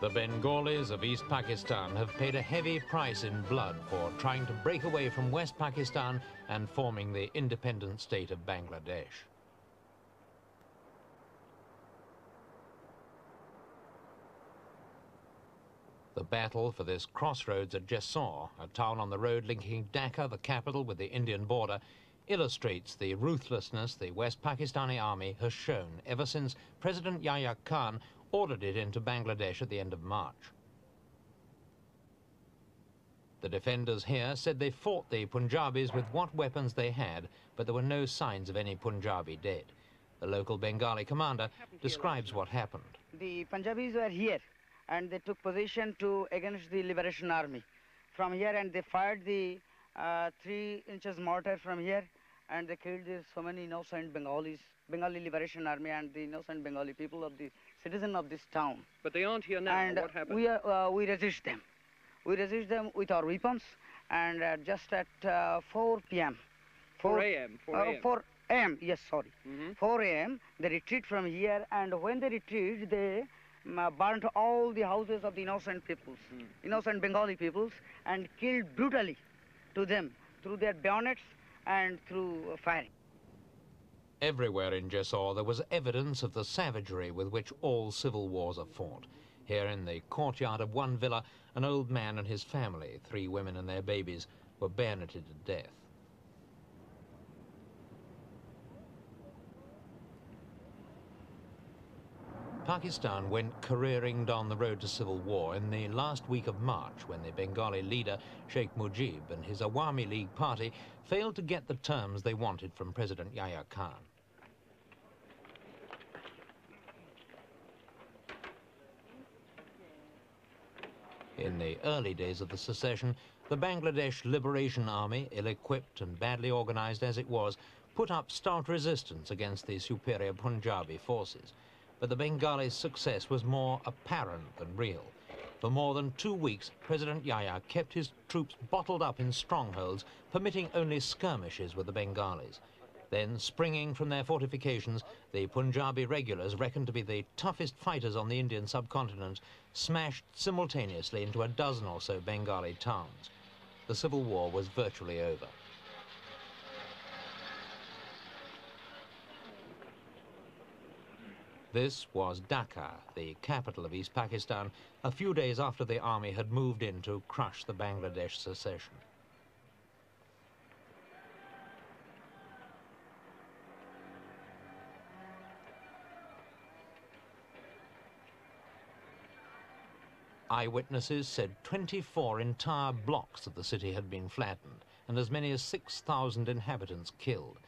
The Bengalis of East Pakistan have paid a heavy price in blood for trying to break away from West Pakistan and forming the independent state of Bangladesh. The battle for this crossroads at Jessore, a town on the road linking Dhaka, the capital, with the Indian border, illustrates the ruthlessness the West Pakistani army has shown ever since President Yahya Khan ordered it into Bangladesh at the end of March. The defenders here said they fought the Punjabis with what weapons they had, but there were no signs of any Punjabi dead. The local Bengali commander describes what happened. The Punjabis were here and they took position against the Liberation Army from here, and they fired the 3-inch mortar from here, and they killed so many innocent Bengalis, Bengali Liberation Army and the innocent Bengali people of the citizen of this town. But they aren't here now. And what happened? we resist them. We resist them with our weapons, and just at 4 p.m. 4 a.m. 4 a.m. Yes, sorry. 4 a.m. they retreat from here, and when they retreat, they burnt all the houses of the innocent peoples, innocent Bengali peoples, and killed brutally to them through their bayonets and through firing. Everywhere in Jessore there was evidence of the savagery with which all civil wars are fought. Here in the courtyard of one villa, an old man and his family, 3 women and their babies, were bayoneted to death. Pakistan went careering down the road to civil war in the last week of March, when the Bengali leader Sheikh Mujib and his Awami League party failed to get the terms they wanted from President Yahya Khan. In the early days of the secession, the Bangladesh Liberation Army, ill-equipped and badly organized as it was, put up stout resistance against the superior Punjabi forces. But the Bengalis' success was more apparent than real. For more than 2 weeks, President Yahya kept his troops bottled up in strongholds, permitting only skirmishes with the Bengalis. Then, springing from their fortifications, the Punjabi regulars, reckoned to be the toughest fighters on the Indian subcontinent, smashed simultaneously into a dozen or so Bengali towns. The civil war was virtually over. This was Dhaka, the capital of East Pakistan, a few days after the army had moved in to crush the Bangladesh secession. Eyewitnesses said 24 entire blocks of the city had been flattened, and as many as 6,000 inhabitants killed.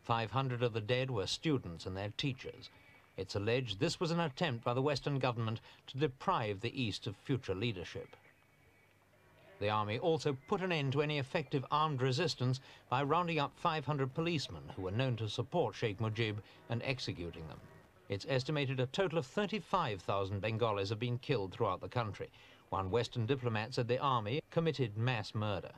500 of the dead were students and their teachers. It's alleged this was an attempt by the Western government to deprive the East of future leadership. The army also put an end to any effective armed resistance by rounding up 500 policemen who were known to support Sheikh Mujib and executing them. It's estimated a total of 35,000 Bengalis have been killed throughout the country. One Western diplomat said the army committed mass murder.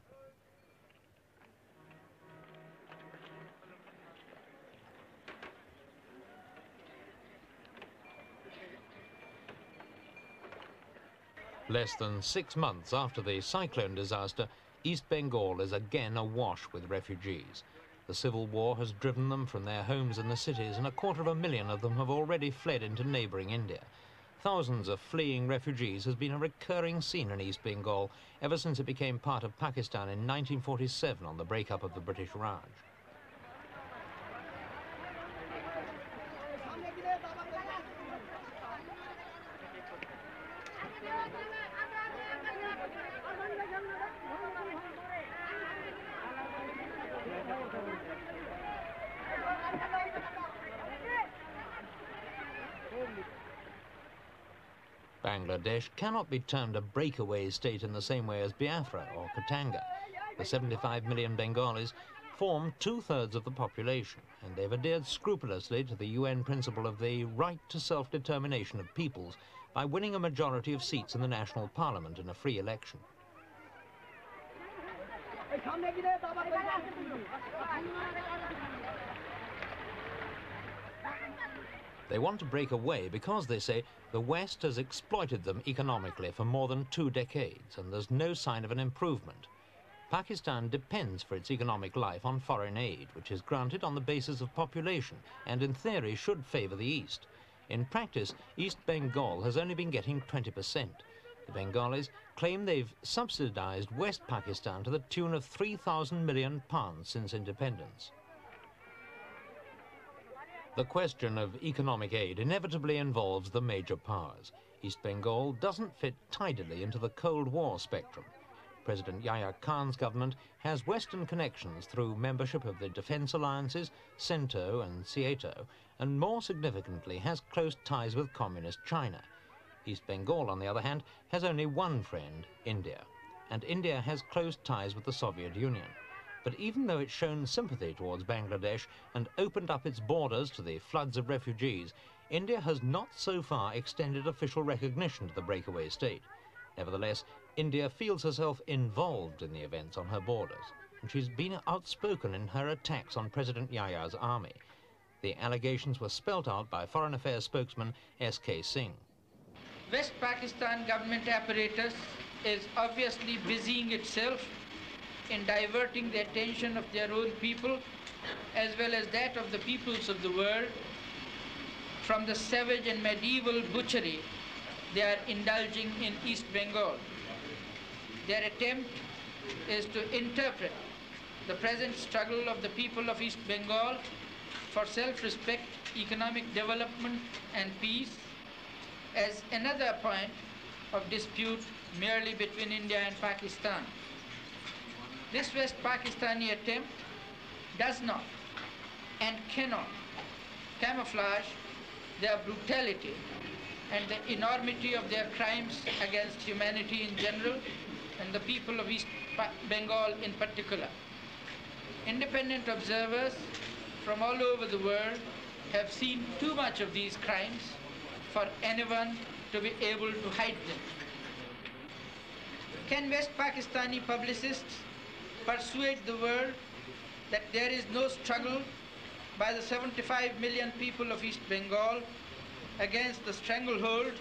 Less than 6 months after the cyclone disaster, East Bengal is again awash with refugees. The civil war has driven them from their homes in the cities, and 250,000 of them have already fled into neighbouring India. Thousands of fleeing refugees has been a recurring scene in East Bengal ever since it became part of Pakistan in 1947 on the breakup of the British Raj. Bangladesh cannot be termed a breakaway state in the same way as Biafra or Katanga. The 75 million Bengalis form 2/3 of the population, and they've adhered scrupulously to the UN principle of the right to self-determination of peoples by winning a majority of seats in the national parliament in a free election. They want to break away because, they say, the West has exploited them economically for more than 2 decades, and there's no sign of an improvement. Pakistan depends for its economic life on foreign aid, which is granted on the basis of population and in theory should favour the East. In practice, East Bengal has only been getting 20%. The Bengalis claim they've subsidised West Pakistan to the tune of £3,000 million since independence. The question of economic aid inevitably involves the major powers. East Bengal doesn't fit tidily into the Cold War spectrum. President Yahya Khan's government has Western connections through membership of the defence alliances, CENTO and SEATO, and more significantly has close ties with communist China. East Bengal, on the other hand, has only one friend, India, and India has close ties with the Soviet Union. But even though it's shown sympathy towards Bangladesh and opened up its borders to the floods of refugees, India has not so far extended official recognition to the breakaway state. Nevertheless, India feels herself involved in the events on her borders, and she's been outspoken in her attacks on President Yahya's army. The allegations were spelt out by Foreign Affairs spokesman S.K. Singh. West Pakistan government apparatus is obviously busying itself in diverting the attention of their own people, as well as that of the peoples of the world, from the savage and medieval butchery they are indulging in East Bengal. Their attempt is to interpret the present struggle of the people of East Bengal for self-respect, economic development and peace as another point of dispute merely between India and Pakistan. This West Pakistani attempt does not and cannot camouflage their brutality and the enormity of their crimes against humanity in general and the people of East Bengal in particular. Independent observers from all over the world have seen too much of these crimes for anyone to be able to hide them. Can West Pakistani publicists persuade the world that there is no struggle by the 75 million people of East Bengal against the stranglehold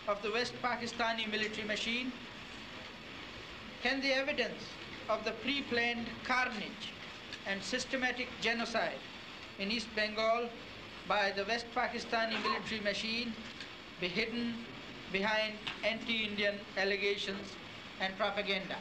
of the West Pakistani military machine? Can the evidence of the pre-planned carnage and systematic genocide in East Bengal by the West Pakistani military machine be hidden behind anti-Indian allegations and propaganda?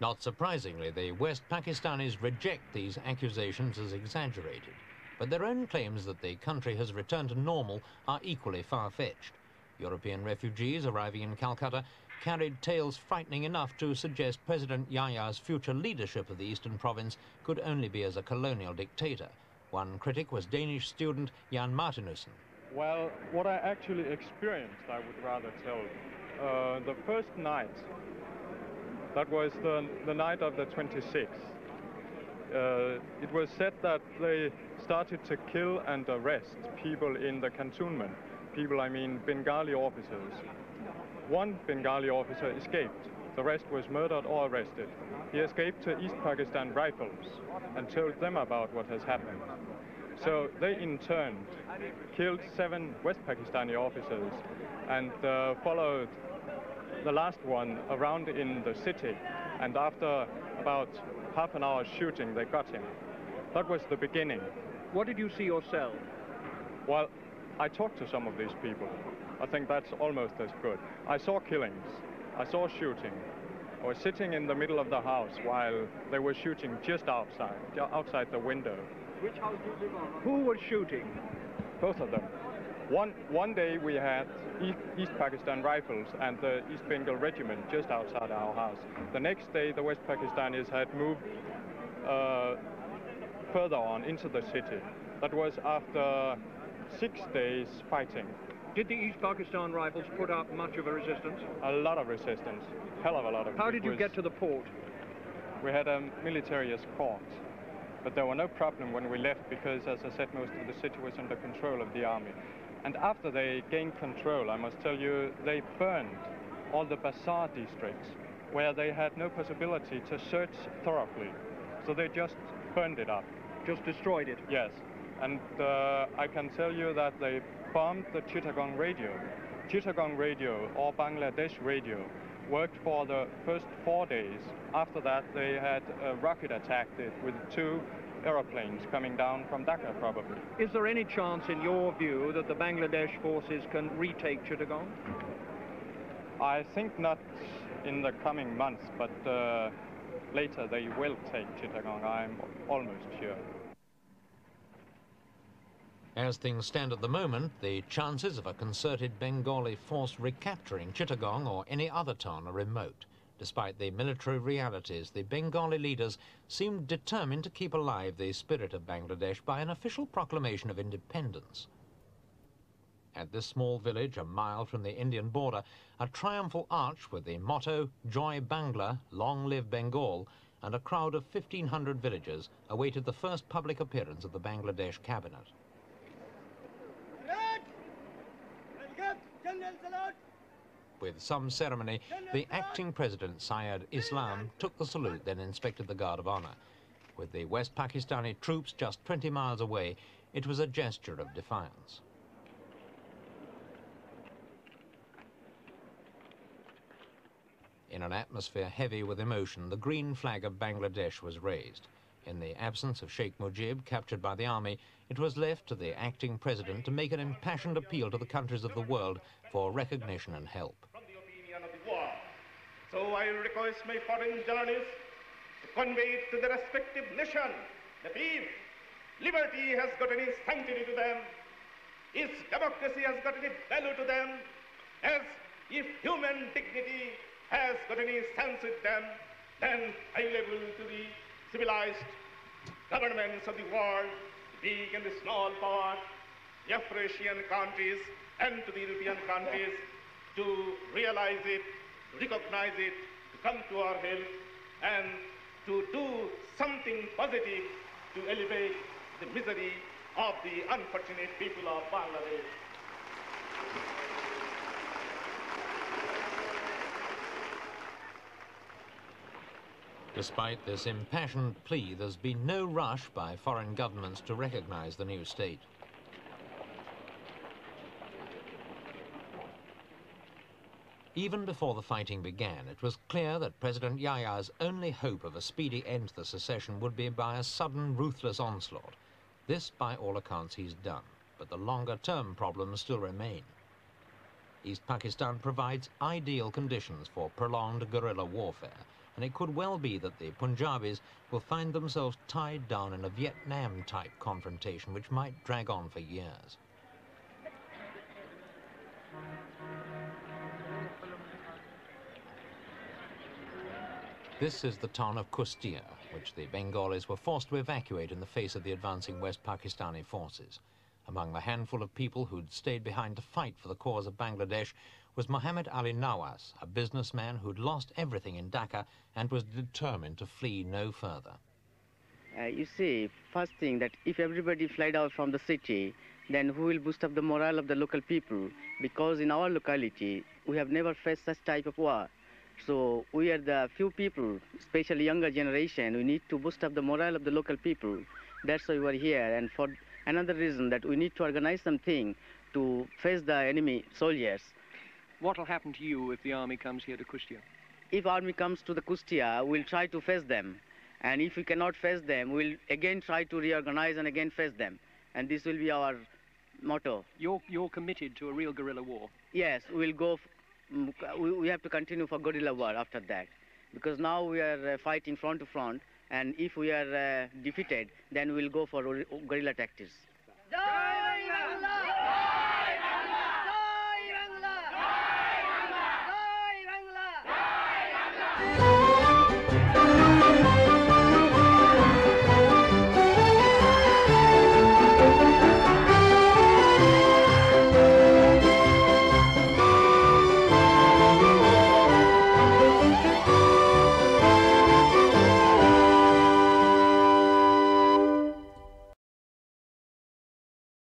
Not surprisingly, the West Pakistanis reject these accusations as exaggerated, but their own claims that the country has returned to normal are equally far-fetched. European refugees arriving in Calcutta carried tales frightening enough to suggest President Yahya's future leadership of the eastern province could only be as a colonial dictator. One critic was Danish student Jan Martinussen. Well, what I actually experienced, I would rather tell. The first night, that was the night of the 26th. It was said that they started to kill and arrest people in the cantonment. People, I mean Bengali officers. One Bengali officer escaped. The rest was murdered or arrested. He escaped to East Pakistan Rifles and told them about what has happened. So they in turn killed 7 West Pakistani officers and followed the last one around in the city. And after about half an hour shooting, they got him. That was the beginning. What did you see yourself? Well, I talked to some of these people. I think that's almost as good. I saw killings. I saw shooting. I was sitting in the middle of the house while they were shooting just outside the window. Which house do you live on? Who was shooting? Both of them. One day we had East Pakistan Rifles and the East Bengal Regiment just outside our house. The next day the West Pakistanis had moved further on into the city. That was after 6 days fighting. Did the East Pakistan Rifles put up much of a resistance? A lot of resistance. Hell of a lot of it. How did you get to the port? We had a military escort. But there were no problem when we left because, as I said, most of the city was under control of the army. And after they gained control, I must tell you, they burned all the bazaar districts where they had no possibility to search thoroughly. So they just burned it up. Just destroyed it? Yes. And I can tell you that they bombed the Chittagong radio. Chittagong radio, or Bangladesh radio, worked for the first 4 days. After that, they had rocket attacked it with 2 aeroplanes coming down from Dhaka, probably. Is there any chance, in your view, that the Bangladesh forces can retake Chittagong? I think not in the coming months, but later they will take Chittagong, I'm almost sure. As things stand at the moment, the chances of a concerted Bengali force recapturing Chittagong or any other town are remote. Despite the military realities, the Bengali leaders seem determined to keep alive the spirit of Bangladesh by an official proclamation of independence. At this small village, a mile from the Indian border, a triumphal arch with the motto, Joy Bangla, Long Live Bengal, and a crowd of 1,500 villagers awaited the first public appearance of the Bangladesh cabinet. With some ceremony, the acting president, Syed Islam, took the salute, then inspected the guard of honor. With the West Pakistani troops just 20 miles away, it was a gesture of defiance. In an atmosphere heavy with emotion, the green flag of Bangladesh was raised. In the absence of Sheikh Mujib, captured by the army, it was left to the acting president to make an impassioned appeal to the countries of the world for recognition and help. From the opinion of the war. So I request my foreign journalists to convey to the respective nation that if liberty has got any sanctity to them, if democracy has got any value to them, as if human dignity has got any sense with them, then I label to the civilized governments of the world, the big and the small power, the Afro-Asian countries and to the European countries, to realize it, to recognize it, to come to our help and to do something positive to elevate the misery of the unfortunate people of Bangladesh. Despite this impassioned plea, there's been no rush by foreign governments to recognize the new state. Even before the fighting began, it was clear that President Yaya's only hope of a speedy end to the secession would be by a sudden, ruthless onslaught. This, by all accounts, he's done, but the longer-term problems still remain. East Pakistan provides ideal conditions for prolonged guerrilla warfare, and it could well be that the Punjabis will find themselves tied down in a Vietnam-type confrontation which might drag on for years. This is the town of Kustia, which the Bengalis were forced to evacuate in the face of the advancing West Pakistani forces. Among the handful of people who'd stayed behind to fight for the cause of Bangladesh was Muhammad Ali Nawaz, a businessman who'd lost everything in Dhaka and was determined to flee no further. You see, first thing that if everybody fled out from the city, then who will boost up the morale of the local people? Because in our locality, we have never faced such type of war. So we are the few people, especially younger generation, we need to boost up the morale of the local people. That's why we are here. And for another reason that we need to organize something to face the enemy soldiers. What will happen to you if the army comes here to Kustia? If army comes to the Kustia, we'll try to face them. And if we cannot face them, we'll again try to reorganize and again face them. And this will be our motto. You're committed to a real guerrilla war? Yes, we'll go. We have to continue for guerrilla war after that. Because now we are fighting front to front. And if we are defeated, then we'll go for guerrilla tactics.